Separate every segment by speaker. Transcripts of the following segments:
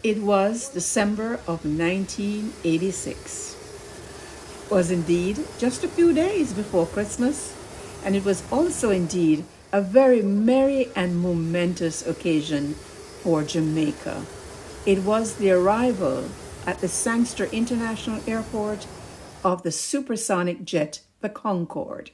Speaker 1: It was December of 1986. It was indeed just a few days before Christmas, and it was also indeed a very merry and momentous occasion for Jamaica. It was the arrival at the Sangster International Airport of the supersonic jet, the Concorde.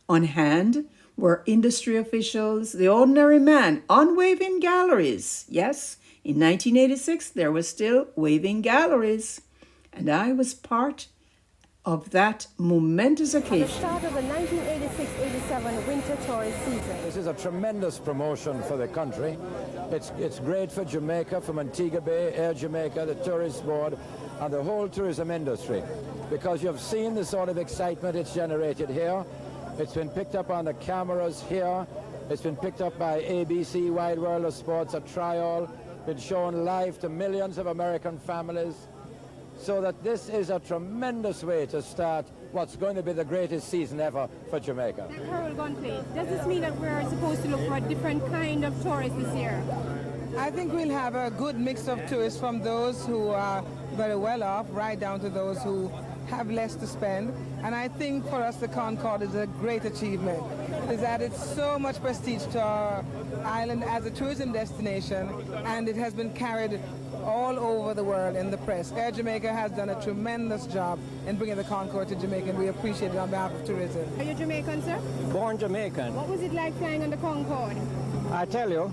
Speaker 1: On hand were industry officials, the ordinary man, on waving galleries. Yes, in 1986, there were still waving galleries, and I was part of that momentous occasion.
Speaker 2: At the start of the 1986-87 winter tourist season.
Speaker 3: This is a tremendous promotion for the country. It's great for Jamaica, for Montego Bay, Air Jamaica, the tourist board, and the whole tourism industry, because you've seen the sort of excitement it's generated here. It's been picked up on the cameras here. It's been picked up by ABC, Wide World of Sports, a trial, been shown live to millions of American families. So that this is a tremendous way to start what's going to be the greatest season ever for Jamaica.
Speaker 2: Carole Guntley, does this mean that we're supposed to look for a different kind of tourists this year?
Speaker 4: I think we'll have a good mix of tourists, from those who are very well off right down to those who have less to spend. And I think for us the Concorde is a great achievement. It's added so much prestige to our island as a tourism destination, and it has been carried all over the world in the press. Air Jamaica has done a tremendous job in bringing the Concorde to Jamaica, and we appreciate it on behalf of tourism.
Speaker 2: Are you Jamaican, sir?
Speaker 5: Born Jamaican.
Speaker 2: What was it like flying on the Concorde?
Speaker 5: I tell you,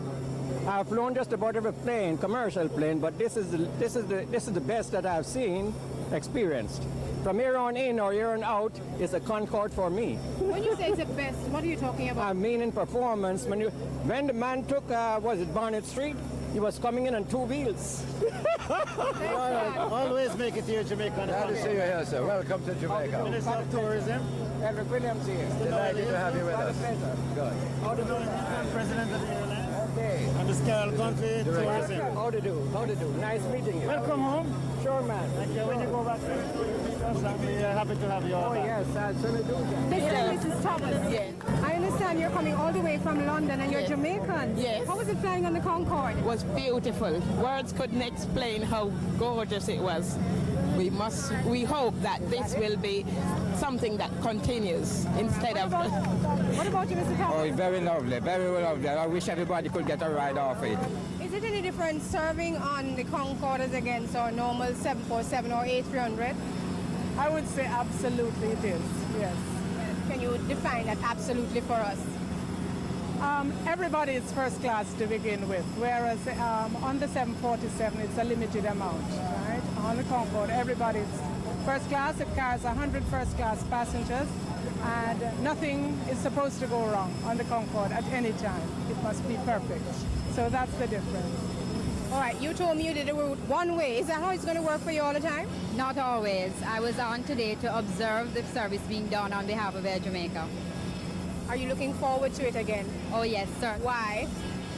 Speaker 5: I've flown just about every plane, commercial plane, but this is the best that I've seen, experienced. From here on in or here on out, it's a Concorde for me.
Speaker 2: When you say it's the best, what are you talking about?
Speaker 5: I mean in performance. When the man took, was it Barnett Street? He was coming in on two wheels.
Speaker 6: Always make it here, Jamaica.
Speaker 3: Glad to see you here, sir. Welcome to Jamaica.
Speaker 6: Minister of Tourism.
Speaker 5: Edward Williams here.
Speaker 3: Delighted to have you with us. Good.
Speaker 6: How to do it? I'm president of the airline.
Speaker 5: Okay.
Speaker 6: I'm the Carole Guntley Tourism.
Speaker 5: How to do? How to do? Nice meeting you.
Speaker 6: Welcome home.
Speaker 5: Sure, man.
Speaker 6: Thank you. When you go back to us, I'll be happy to have you all
Speaker 5: Oh,
Speaker 6: back.
Speaker 5: yes, I'll certainly do that.
Speaker 2: Mr. and Mrs. Thomas.
Speaker 7: Yes.
Speaker 2: I understand you're coming all the way from London and you're
Speaker 7: Yes.
Speaker 2: Jamaican.
Speaker 7: Yes.
Speaker 2: How was it flying on the Concorde?
Speaker 7: It was beautiful. Words couldn't explain how gorgeous it was. We hope that this will be something that continues instead of...
Speaker 2: What about you, Mr. Thomas?
Speaker 8: Oh, very lovely, very lovely. I wish everybody could get a ride off it.
Speaker 2: Is it any different serving on the Concorde as against our normal 747 or A300?
Speaker 4: I would say absolutely it is, yes.
Speaker 2: Can you define that absolutely for us?
Speaker 4: Everybody is first class to begin with, whereas on the 747 it's a limited amount, right? On the Concorde, everybody's first class. It carries 100 first class passengers, and nothing is supposed to go wrong on the Concorde at any time. It must be perfect. So that's the difference.
Speaker 2: All right, you told me you did the route one way. Is that how it's going to work for you all the time?
Speaker 9: Not always. I was on today to observe the service being done on behalf of Air Jamaica.
Speaker 2: Are you looking forward to it again?
Speaker 9: Oh yes, sir.
Speaker 2: Why?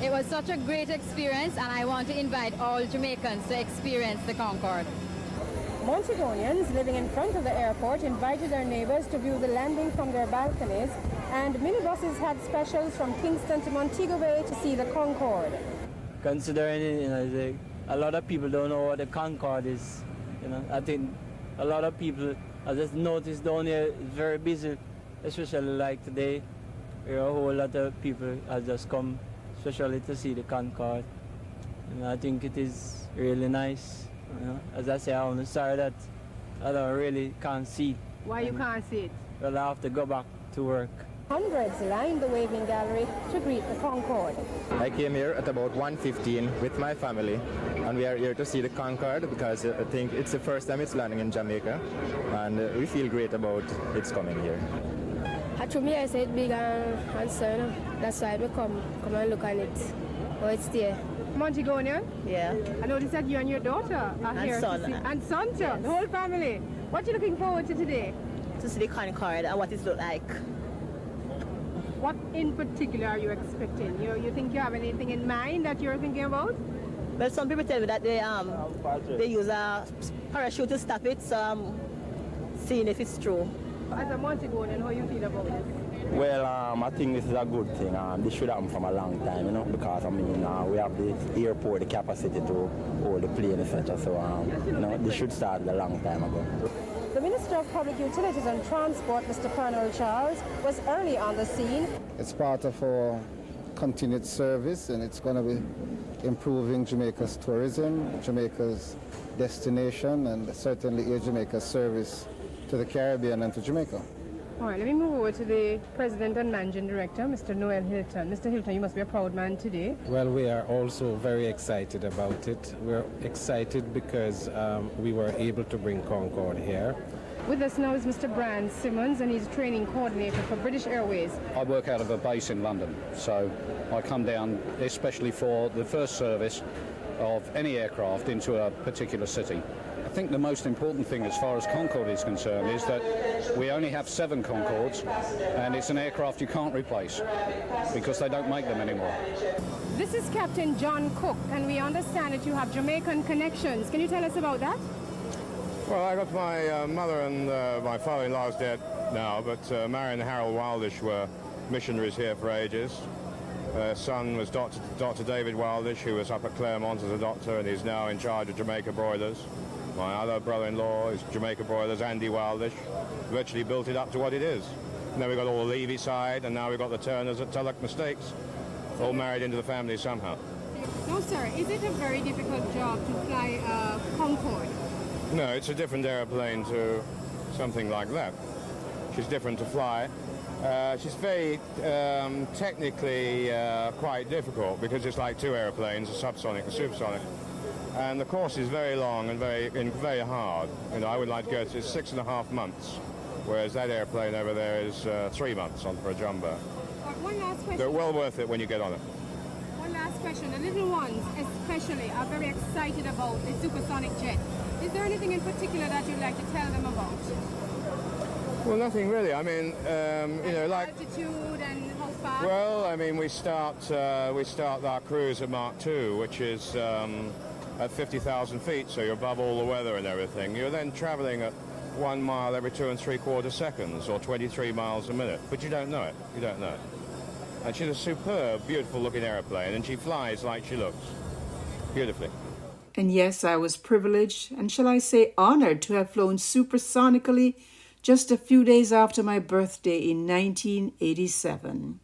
Speaker 9: It was such a great experience, and I want to invite all Jamaicans to experience the Concorde.
Speaker 2: Montagonians living in front of the airport invited their neighbors to view the landing from their balconies, and minibuses had specials from Kingston to Montego Bay to see the Concorde.
Speaker 10: Considering a lot of people don't know what the Concorde is, I think a lot of people, I just noticed down here, it's very busy, especially like today. A whole lot of people have just come, especially to see the Concorde. I think it is really nice. As I say, I'm sorry that I don't really can't see it.
Speaker 2: Why you can't see it?
Speaker 10: Well, I have to go back to work.
Speaker 2: Hundreds lined the waving gallery to greet the Concorde.
Speaker 8: I came here at about 1:15 with my family, and we are here to see the Concorde because I think it's the first time it's landing in Jamaica, and we feel great about its coming here.
Speaker 11: To me, I say it's big and so, that's why we come and look at it. Oh, it's there.
Speaker 2: Montagonian?
Speaker 11: Yeah.
Speaker 2: I noticed that you and your daughter are here
Speaker 11: son.
Speaker 2: to see. And son too,
Speaker 11: Yes.
Speaker 2: the whole family. What are you looking forward to today?
Speaker 11: To see the Concorde and what it look like.
Speaker 2: What in particular are you expecting? You think you have anything in mind that you're thinking about?
Speaker 11: Well, some people tell me that they use a parachute to stop it, so I'm seeing if it's true.
Speaker 2: As a Montagonian, how you feel about this?
Speaker 12: Well, I think this is a good thing. This should happen from a long time, because, I mean, we have the airport, the capacity to hold the plane, etc. So, this should start a long time ago.
Speaker 2: The Minister of Public Utilities and Transport, Mr. Pearnel Charles, was early on the scene.
Speaker 13: It's part of our continued service, and it's going to be improving Jamaica's tourism, Jamaica's destination, and certainly Air Jamaica's service to the Caribbean and to Jamaica.
Speaker 2: All right, let me move over to the President and Managing Director, Mr. Noel Hylton. Mr. Hylton, you must be a proud man today.
Speaker 14: Well, we are also very excited about it. We're excited because we were able to bring Concorde here.
Speaker 2: With us now is Mr. Brian Simmons, and he's a training coordinator for British Airways.
Speaker 15: I work out of a base in London, so I come down especially for the first service of any aircraft into a particular city. I think the most important thing as far as Concorde is concerned is that we only have 7 Concordes, and it's an aircraft you can't replace because they don't make them anymore.
Speaker 2: This is Captain John Cook, and we understand that you have Jamaican connections. Can you tell us about that?
Speaker 16: Well, I got my mother and my father-in-law's dead now, but Mary and Harold Wildish were missionaries here for ages. Their son was Dr. David Wildish, who was up at Claremont as a doctor, and he's now in charge of Jamaica Broilers. My other brother-in-law is Jamaica Broilers, Andy Wildish, virtually built it up to what it is. And then we've got all the Levy side, and now we've got the Turners at Tulloch Mistakes, all married into the family somehow.
Speaker 2: No, sir. Is it a very difficult job to fly Concorde?
Speaker 16: No, it's a different airplane to something like that. She's different to fly. She's very technically quite difficult because it's like 2 airplanes, a subsonic and supersonic. And the course is very long and very hard. I would like to go to 6.5 months, whereas that airplane over there is 3 months on for a jumbo.
Speaker 2: One last question.
Speaker 16: They're well worth it when you get on it.
Speaker 2: One last question. The little ones especially are very excited about the supersonic jet. Is there anything in particular that you'd like to tell them about?
Speaker 16: Well, nothing really. I mean, like
Speaker 2: altitude and how far?
Speaker 16: Well, I mean, we start our cruise at Mach 2, which is at 50,000 feet, so you're above all the weather and everything. You're then traveling at 1 mile every 2 3/4 seconds, or 23 miles a minute. But you don't know it. You don't know it. And she's a superb, beautiful-looking airplane, and she flies like she looks, beautifully.
Speaker 1: And yes, I was privileged, and shall I say honored, to have flown supersonically just a few days after my birthday in 1987.